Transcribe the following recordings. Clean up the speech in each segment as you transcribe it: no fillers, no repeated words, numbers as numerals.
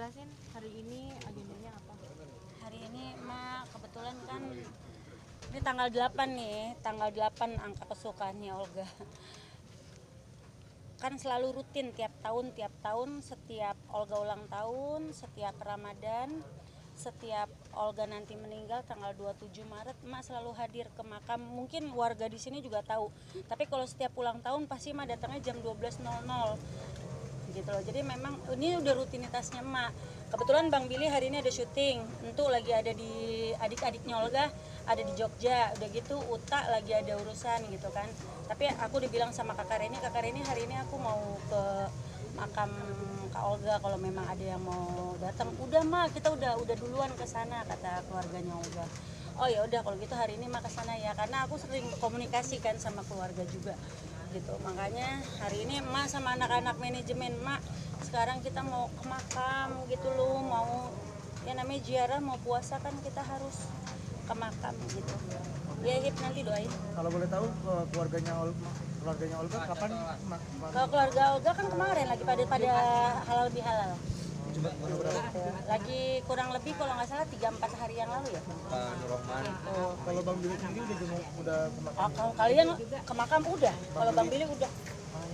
jelasin hari ini agendanya apa? Hari ini Mak kebetulan kan ini tanggal 8 nih, tanggal 8 angka kesukaannya Olga. Kan selalu rutin tiap tahun setiap Olga ulang tahun, setiap Ramadan, setiap Olga nanti meninggal tanggal 27 Maret, Mak selalu hadir ke makam. Mungkin warga di sini juga tahu. Tapi kalau setiap ulang tahun pasti Mak datangnya jam 12.00. Gitu loh. Jadi memang ini udah rutinitasnya Mak. Kebetulan Bang Billy hari ini ada syuting, tentu lagi ada di adik-adiknya Olga, ada di Jogja, udah gitu Uta lagi ada urusan gitu kan. Tapi aku dibilang sama Kakak Reni hari ini aku mau ke makam Kak Olga kalau memang ada yang mau datang. Udah Mak, kita udah duluan ke sana kata keluarganya Olga. Oh ya udah kalau gitu hari ini Mak ke sana ya, karena aku sering komunikasi kan sama keluarga juga gitu. Makanya hari ini Mak sama anak-anak manajemen Mak sekarang kita mau ke makam gitu loh, mau ya namanya ziarah, mau puasa kan kita harus ke makam gitu. Ya Hip nanti doain. Kalau boleh tahu keluarganya Olga kapan? Kalau keluarga Olga kan kemarin lagi pada halal bihalal. Lagi kurang lebih kalau nggak salah 3-4 hari yang lalu ya. Gitu. Kalau Bang Billy sendiri udah ke makam? Kalau kalian ke makam udah, kalau Bang Billy udah.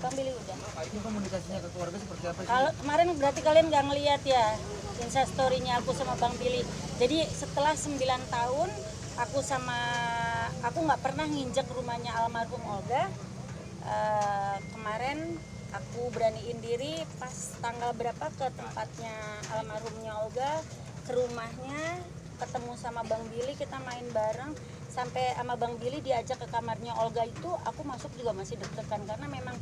Bang Billy udah. Ini komunikasinya ke keluarga seperti apa sih? Kalau kemarin berarti kalian nggak ngeliat ya instastory-nya aku sama Bang Billy. Jadi setelah 9 tahun aku nggak pernah nginjek rumahnya almarhum Olga. Kemarin aku beraniin diri pas tanggal berapa ke tempatnya almarhumnya Olga, ke rumahnya, ketemu sama Bang Billy, kita main bareng sampai sama Bang Billy diajak ke kamarnya Olga. Itu aku masuk juga masih deg-degan karena memang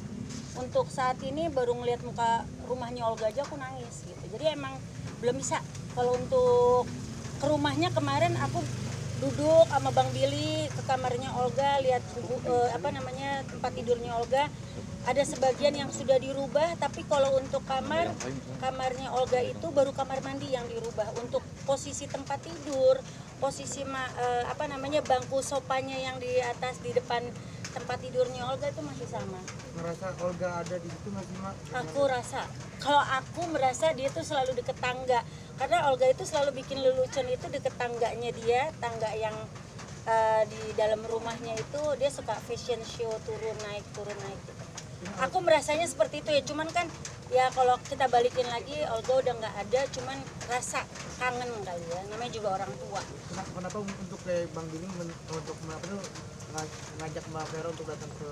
untuk saat ini baru ngeliat muka rumahnya Olga aja aku nangis gitu. Jadi emang belum bisa. Kalau untuk ke rumahnya kemarin aku duduk sama Bang Billy ke kamarnya Olga, lihat tempat tidurnya Olga. Ada sebagian yang sudah dirubah, tapi kalau untuk kamarnya Olga itu baru kamar mandi yang dirubah. Untuk posisi tempat tidur, posisi bangku sofanya yang di atas di depan tempat tidurnya Olga itu masih sama. Merasa Olga ada di situ masih Mak? Kalau aku merasa dia tuh selalu deket tangga, karena Olga itu selalu bikin lelucon itu deket tangganya dia, tangga yang di dalam rumahnya itu dia suka fashion show turun naik gitu. Aku merasanya seperti itu ya, cuman kan ya kalau kita balikin lagi Olga udah nggak ada, cuman rasa kangen kali ya, namanya juga orang tua. Kenapa untuk kayak Bang Billy untuk ngajak Mbak Vera untuk datang ke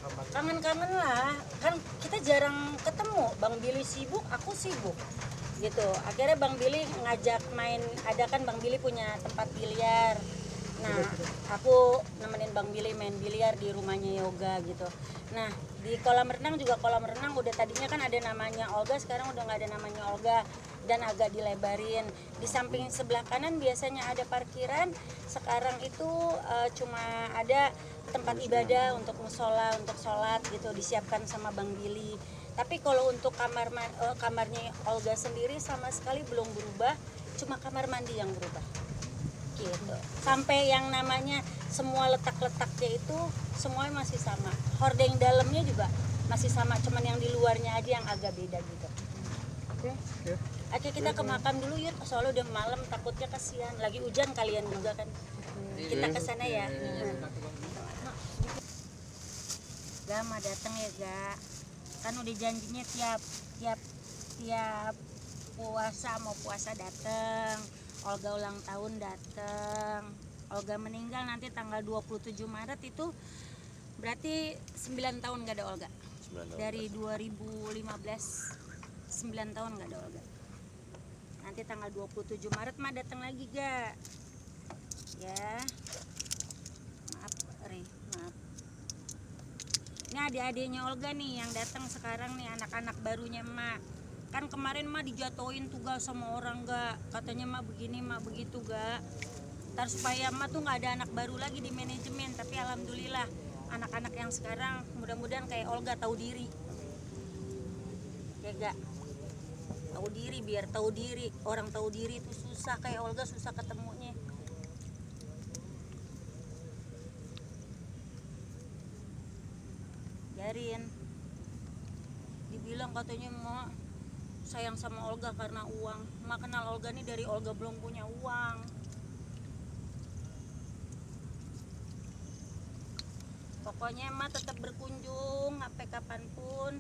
kamar? Kangen lah, kan kita jarang ketemu. Bang Billy sibuk, aku sibuk gitu. Akhirnya Bang Billy ngajak main, ada kan Bang Billy punya tempat biliar. Nah, aku nemenin Bang Billy main biliar di rumahnya Yoga gitu. Nah, di kolam renang udah tadinya kan ada namanya Olga, sekarang udah nggak ada namanya Olga dan agak dilebarin. Di samping sebelah kanan biasanya ada parkiran, sekarang itu cuma ada tempat ibadah untuk musola, untuk sholat gitu disiapkan sama Bang Billy. Tapi kalau untuk kamarnya Olga sendiri sama sekali belum berubah, cuma kamar mandi yang berubah. Gitu. Sampai yang namanya semua letak-letaknya itu semuanya masih sama. Hordeng dalamnya juga masih sama, cuman yang di luarnya aja yang agak beda gitu. Oke, kita ke makam dulu yuk, soalnya udah malam, takutnya kasihan. Lagi hujan kalian juga kan. Kita ke sana ya. Gama datang ya, Ga. Kan udah janjinya tiap puasa datang. Olga ulang tahun datang. Olga meninggal nanti tanggal 27 Maret itu berarti 9 tahun gak ada Olga. Dari 2015 9 tahun gak ada Olga. Nanti tanggal 27 Maret mah datang lagi Ga. Ya. Maaf. Ini adik-adiknya Olga nih yang datang sekarang nih, anak-anak barunya Emak. Kan kemarin Mak dijatuhin tugas sama orang Ga, katanya Mak begini Mak begitu Ga. Ntar supaya Mak tuh nggak ada anak baru lagi di manajemen, tapi alhamdulillah anak-anak yang sekarang mudah-mudahan kayak Olga tahu diri ya Ga, tahu diri, biar tahu diri. Orang tahu diri itu susah, kayak Olga susah ketemunya. Jarin dibilang katanya Mak sayang sama Olga karena uang. Ma kenal Olga nih dari Olga belum punya uang. Pokoknya Ma tetap berkunjung sampai kapanpun.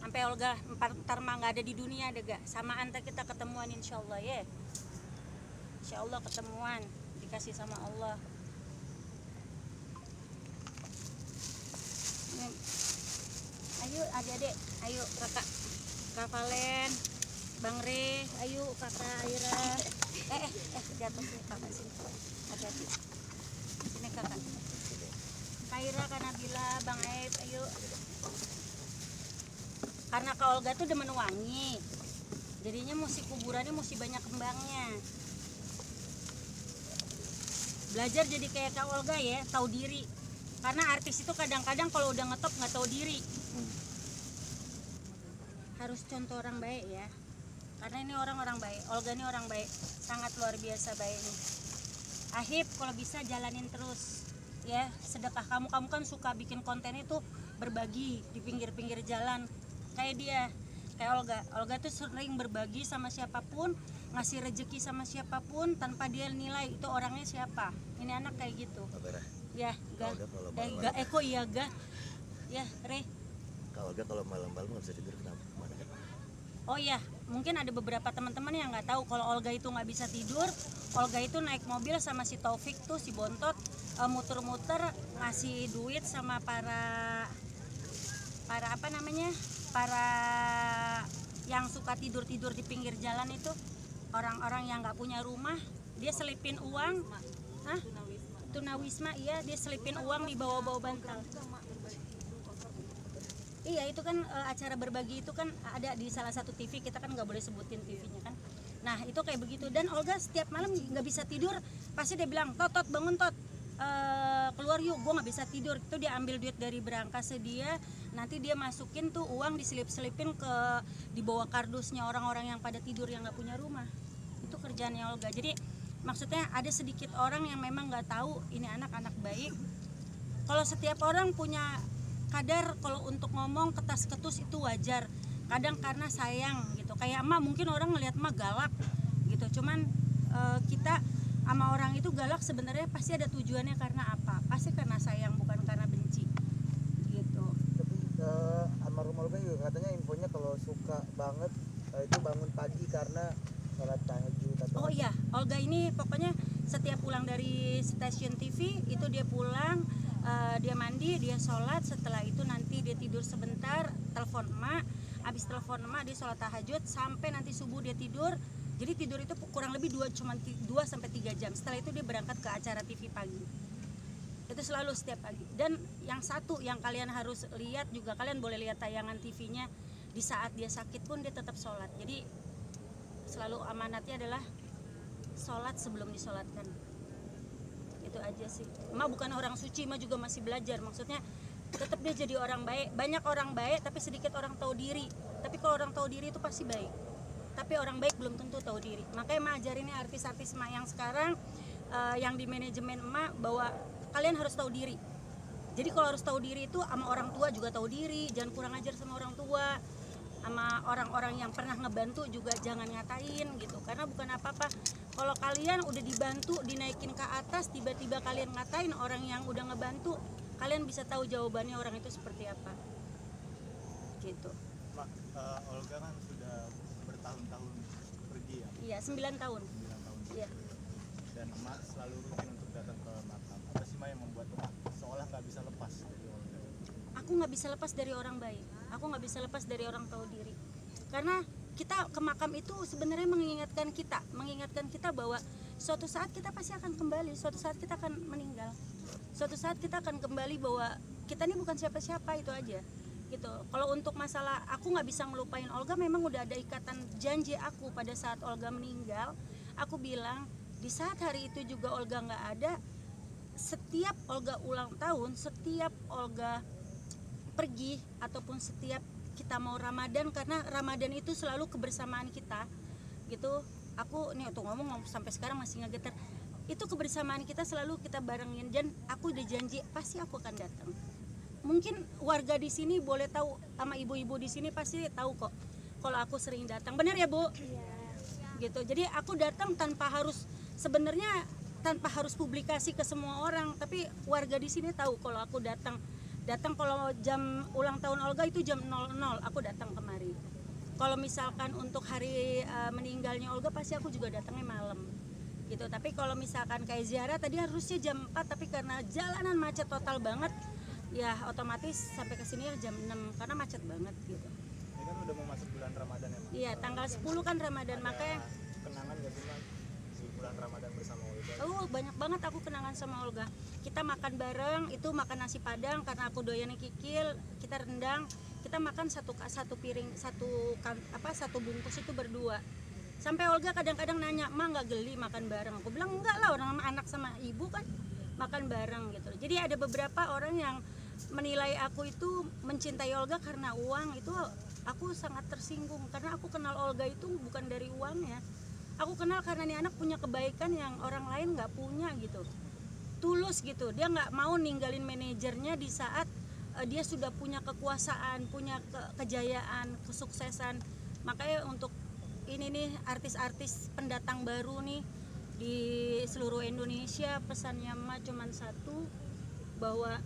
Sampai Olga ntar Ma nggak ada di dunia deh gak. Sama Anta kita ketemuan insya Allah ya. Insya Allah ketemuan, dikasih sama Allah. Ayo adik-adik, ayo kakak Valen, Bang Re, ayo kakak Aira. Jatuh sini kakak sini. Hati-hati. Sini kakak. Kaira, Kak Nabila, Bang Aib, ayo. Karena Kak Olga tuh demen wangi, jadinya mesti kuburannya mesti banyak kembangnya. Belajar jadi kayak Kak Olga ya, tahu diri. Karena artis itu kadang-kadang kalau udah ngetop nggak tahu diri. Harus contoh orang baik ya. Karena ini orang-orang baik. Olga ini orang baik, sangat luar biasa baiknya. Ahib kalau bisa jalanin terus. Ya, sedekah kamu kan suka bikin konten itu berbagi di pinggir-pinggir jalan kayak dia, kayak Olga tuh sering berbagi sama siapapun, ngasih rezeki sama siapapun tanpa dia nilai itu orangnya siapa. Ini anak kayak gitu ya. Kok iya ga ya Re. Kak Olga kalau malam-malam nggak bisa tidur kenapa? Oh iya, mungkin ada beberapa teman-teman yang nggak tahu kalau Olga itu nggak bisa tidur. Olga itu naik mobil sama si Taufik tuh, si Bontot, muter-muter ngasih duit sama para apa namanya, para yang suka tidur-tidur di pinggir jalan itu, orang-orang yang nggak punya rumah. Dia selipin uang, tunawisma, iya dia selipin uang di bawah-bawah bantal. Iya itu kan acara berbagi itu kan ada di salah satu TV, kita kan nggak boleh sebutin TV-nya kan. Nah itu kayak begitu. Dan Olga setiap malam nggak bisa tidur, pasti dia bilang, Tot bangun Tot, keluar yuk, gue nggak bisa tidur. Itu dia ambil duit dari berangkasnya dia, nanti dia masukin tuh uang, diselip-selipin ke di bawah kardusnya orang-orang yang pada tidur yang nggak punya rumah. Itu kerjaannya Olga. Jadi maksudnya ada sedikit orang yang memang nggak tahu ini anak-anak baik. Kalau setiap orang punya kadar, kalau untuk ngomong ketas-ketus itu wajar. Kadang karena sayang gitu. Kayak emak, mungkin orang ngelihat emak galak gitu. Cuman kita sama orang itu galak sebenarnya pasti ada tujuannya karena apa? Pasti karena sayang, bukan karena benci. Gitu. Tapi almarhum Olga juga katanya infonya kalau suka banget itu bangun pagi karena sholat tahajud atau Oh iya, Olga ini pokoknya setiap pulang dari stasiun TV itu dia pulang, dia mandi, dia sholat, setelah itu nanti dia tidur sebentar, telepon emak, habis telepon emak dia sholat tahajud sampai nanti subuh dia tidur. Jadi tidur itu kurang lebih 2-3 jam. Setelah itu dia berangkat ke acara TV pagi. Itu selalu setiap pagi. Dan yang satu yang kalian harus lihat juga, kalian boleh lihat tayangan TV-nya, di saat dia sakit pun dia tetap sholat. Jadi selalu amanatnya adalah sholat sebelum disolatkan. Itu aja sih. Emak bukan orang suci, emak juga masih belajar. Maksudnya tetap dia jadi orang baik. Banyak orang baik tapi sedikit orang tahu diri. Tapi kalau orang tahu diri itu pasti baik. Tapi orang baik belum tentu tahu diri. Makanya emak ajarinnya artis-artis emak yang sekarang, yang di manajemen emak, bahwa kalian harus tahu diri. Jadi kalau harus tahu diri itu sama orang tua juga tahu diri. Jangan kurang ajar sama orang tua. Sama orang-orang yang pernah ngebantu juga jangan ngatain gitu. Karena bukan apa-apa. Kalau kalian udah dibantu, dinaikin ke atas, tiba-tiba kalian ngatain orang yang udah ngebantu, kalian bisa tahu jawabannya orang itu seperti apa. Gitu. Mak, Olga kan sudah bertahun-tahun pergi ya? Iya, 9 tahun. 9 tahun. Iya. Dan emak selalu rutin untuk datang ke makam. Apa sih Mak yang membuat emak seolah nggak bisa lepas dari Olga? Aku nggak bisa lepas dari orang baik. Aku nggak bisa lepas dari orang tahu diri. Karena kita ke makam itu sebenarnya mengingatkan kita bahwa suatu saat kita pasti akan kembali, suatu saat kita akan meninggal, suatu saat kita akan kembali, bahwa kita ini bukan siapa-siapa, itu aja gitu. Kalau untuk masalah aku nggak bisa ngelupain Olga, memang udah ada ikatan janji aku pada saat Olga meninggal. Aku bilang di saat hari itu juga Olga nggak ada, setiap Olga ulang tahun, setiap Olga pergi, ataupun setiap kita mau Ramadan, karena Ramadan itu selalu kebersamaan kita gitu. Aku nih tuh ngomong sampai sekarang masih ngegetar. Itu kebersamaan kita selalu kita barengin, dan aku udah janji pasti aku akan datang. Mungkin warga di sini boleh tahu, sama ibu-ibu di sini pasti tahu kok. kalau aku sering datang. Bener ya Bu? Gitu. Jadi aku datang tanpa harus publikasi ke semua orang, tapi warga di sini tahu kalau aku datang kalau jam ulang tahun Olga itu jam 00 aku datang kemari. Kalau misalkan untuk hari meninggalnya Olga pasti aku juga datangnya malam gitu. Tapi kalau misalkan kayak ziarah tadi harusnya jam 4, tapi karena jalanan macet total banget ya otomatis sampai ke sini ya jam 6 karena macet banget gitu. Ini kan udah mau masuk bulan Ramadan ya, Mak. Iya, tanggal 10 kan Ramadan, makanya Kenangan gak sih, Mak, di bulan Ramadan bersama Olga? banyak banget aku kenangan sama Olga. Kita makan bareng, itu makan nasi padang karena aku doyannya kikil, kita rendang, kita makan satu piring, satu bungkus itu berdua. Sampai Olga kadang-kadang nanya, "Ma nggak geli makan bareng?" Aku bilang enggak lah, orang anak sama ibu kan makan bareng gitu. Jadi ada beberapa orang yang menilai aku itu mencintai Olga karena uang, itu aku sangat tersinggung karena aku kenal Olga itu bukan dari uangnya. Aku kenal karena nih anak punya kebaikan yang orang lain nggak punya gitu, tulus gitu. Dia nggak mau ninggalin manajernya di saat dia sudah punya kekuasaan, punya kejayaan, kesuksesan. Makanya untuk ini nih artis-artis pendatang baru nih di seluruh Indonesia, pesannya mah cuman satu, bahwa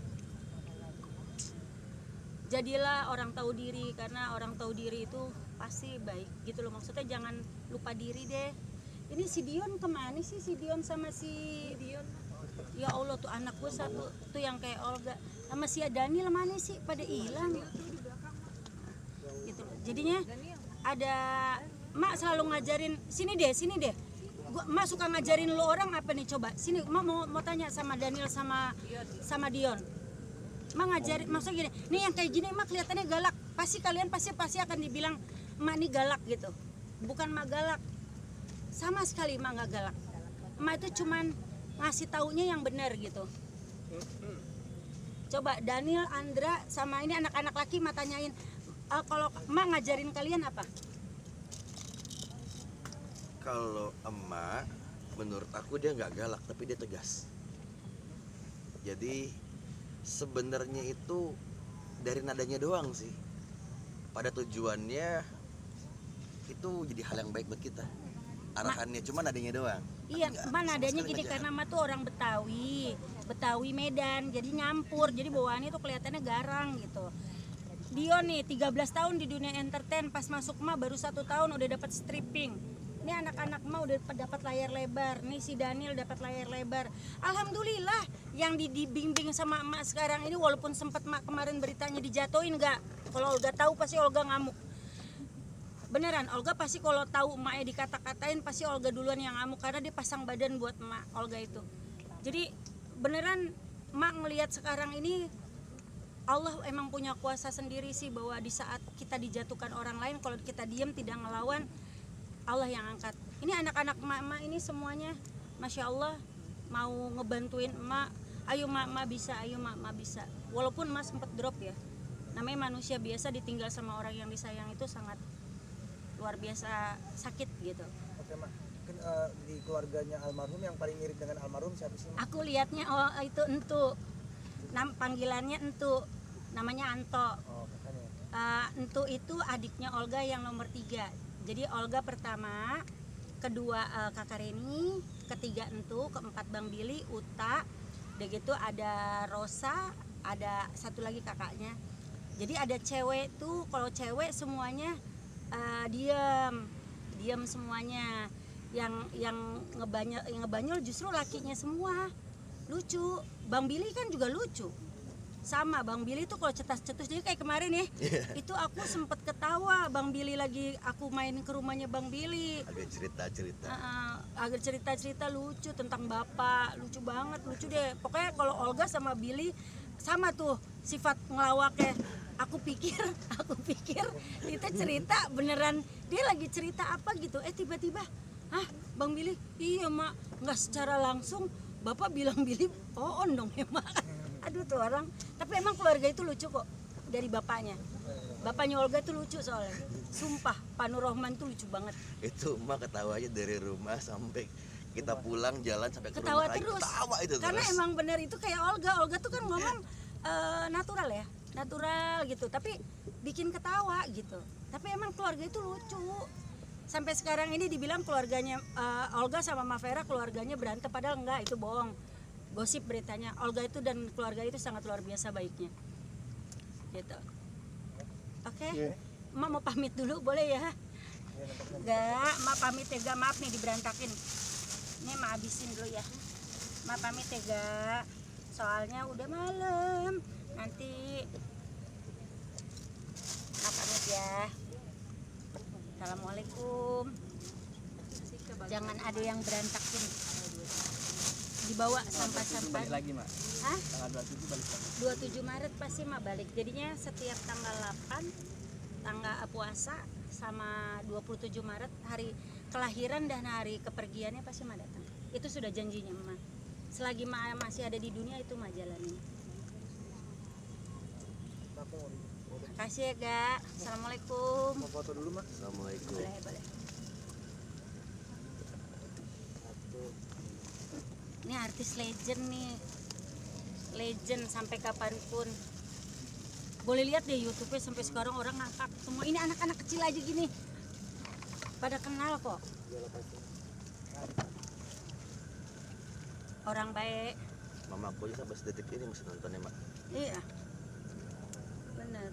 jadilah orang tahu diri, karena orang tahu diri itu pasti baik gitu loh. Maksudnya jangan lupa diri deh. Ini si Dion kemana sih, si Dion sama si Dion? Ya Allah, tuh anak gue satu tuh yang kayak Olga sama si Daniel mana sih, pada hilang gitu loh. Jadinya ada Mak selalu ngajarin, sini deh Mak suka ngajarin lu orang apa nih, coba sini. Mak mau tanya sama Daniel sama Dion. Mak ngajarin, maksudnya gini, nih yang kayak gini Mak kelihatannya galak, kalian pasti akan dibilang Mak nih galak gitu. Bukan Mak galak, sama sekali Mak nggak galak. Mak itu cuman ngasih taunya yang benar gitu. Coba Daniel, Andra sama ini anak-anak laki Mak tanyain, kalau Mak ngajarin kalian apa? Kalau emak, menurut aku dia nggak galak tapi dia tegas. Jadi sebenarnya itu dari nadanya doang sih. Pada tujuannya itu jadi hal yang baik buat kita. Arahannya cuma nadanya doang. Iya, Sama nadanya sekali gini nggak karena Mak tuh orang Betawi Medan, jadi nyampur, jadi bawaannya tuh kelihatannya garang gitu. Dion nih 13 tahun di dunia entertain, pas masuk Mak baru 1 tahun udah dapat stripping. Ini anak-anak Mak udah dapat layar lebar. Nih si Daniel dapat layar lebar. Alhamdulillah yang dibimbing sama Mak sekarang ini, walaupun sempat Mak kemarin beritanya dijatuhin enggak. Kalau Olga tahu pasti Olga ngamuk. Beneran, Olga pasti kalau tahu emaknya dikata-katain pasti Olga duluan yang ngamuk karena dia pasang badan buat emak Olga itu. Jadi beneran Mak ngelihat sekarang ini Allah emang punya kuasa sendiri sih, bahwa di saat kita dijatuhkan orang lain, kalau kita diam tidak ngelawan, Allah yang angkat. Ini anak-anak emak-emak ini semuanya Masya Allah mau ngebantuin emak. Ayo emak bisa, ayo emak bisa. Walaupun emak sempat drop ya, namanya manusia biasa, ditinggal sama orang yang disayang itu sangat luar biasa sakit gitu. Oke Mak, mungkin di keluarganya almarhum yang paling mirip dengan almarhum siapa sih Mak? Aku lihatnya itu Entu, panggilannya Entu, namanya Anto. Oh kakaknya. Entu itu adiknya Olga yang nomor 3. Jadi Olga pertama, kedua kakak Reni, ketiga Entu, keempat Bang Billy, Uta, udah gitu ada Rosa, ada satu lagi kakaknya. Jadi ada cewek tuh, kalau cewek semuanya diam semuanya. Yang ngebanyol justru lakinya semua. Lucu. Bang Billy kan juga lucu. Sama Bang Billy tuh kalau cetas-cetus, jadi kayak kemarin ya, itu aku sempet ketawa. Bang Billy lagi, aku main ke rumahnya Bang Billy, Agak cerita-cerita. agak cerita-cerita lucu tentang bapak, lucu banget, lucu deh. Pokoknya kalau Olga sama Billy sama tuh sifat ngelawaknya. Aku pikir itu cerita beneran, dia lagi cerita apa gitu, tiba-tiba, Bang Billy, iya Mak, nggak secara langsung bapak bilang Billy, oh dong ya Mak. Aduh tuh orang, tapi emang keluarga itu lucu kok, dari bapaknya Olga tuh lucu soalnya, sumpah. Pak Nur Rohman tuh lucu banget. Itu emak ketawanya dari rumah sampai kita pulang jalan sampai ke Ketawa rumah lagi, terus, ketawa itu karena terus. emang bener itu kayak Olga tuh kan ngomong natural gitu, tapi bikin ketawa gitu. Tapi emang keluarga itu lucu. Sampai sekarang ini dibilang keluarganya Olga sama Mavera keluarganya berantem, padahal enggak, itu bohong. Gosip beritanya. Olga itu dan keluarga itu sangat luar biasa baiknya. Gitu. Oke. Emak mau pamit dulu boleh ya? Enggak, emak pamit ya, Ga. Maaf nih diberantakin. Ini emak habisin dulu ya. Emak pamit ya, Ga. Soalnya udah malam. Nanti emak pamit ya. Assalamualaikum. Jangan ada yang berantakin. Dibawa sampah-sampah. Balik lagi mak, Hah? tanggal 27 balik lagi. 27 Maret pasti emak balik. Jadinya setiap tanggal 8 tanggal puasa sama 27 Maret hari kelahiran dan hari kepergiannya pasti emak datang. Itu sudah janjinya emak. Selagi emak masih ada di dunia itu emak jalanin. Aku mau Makasih ya, Ga. Assalamualaikum. mau foto dulu mak. Assalamualaikum. Boleh. Satu. Ini artis legend nih. Legend sampai kapanpun. Boleh lihat deh YouTube-nya sampai sekarang orang ngakak semua. Ini anak-anak kecil aja gini. Pada kenal kok. Orang baik. Mamaku aja sampai sedetik ini masih nontonnya mak. Iya. Bener.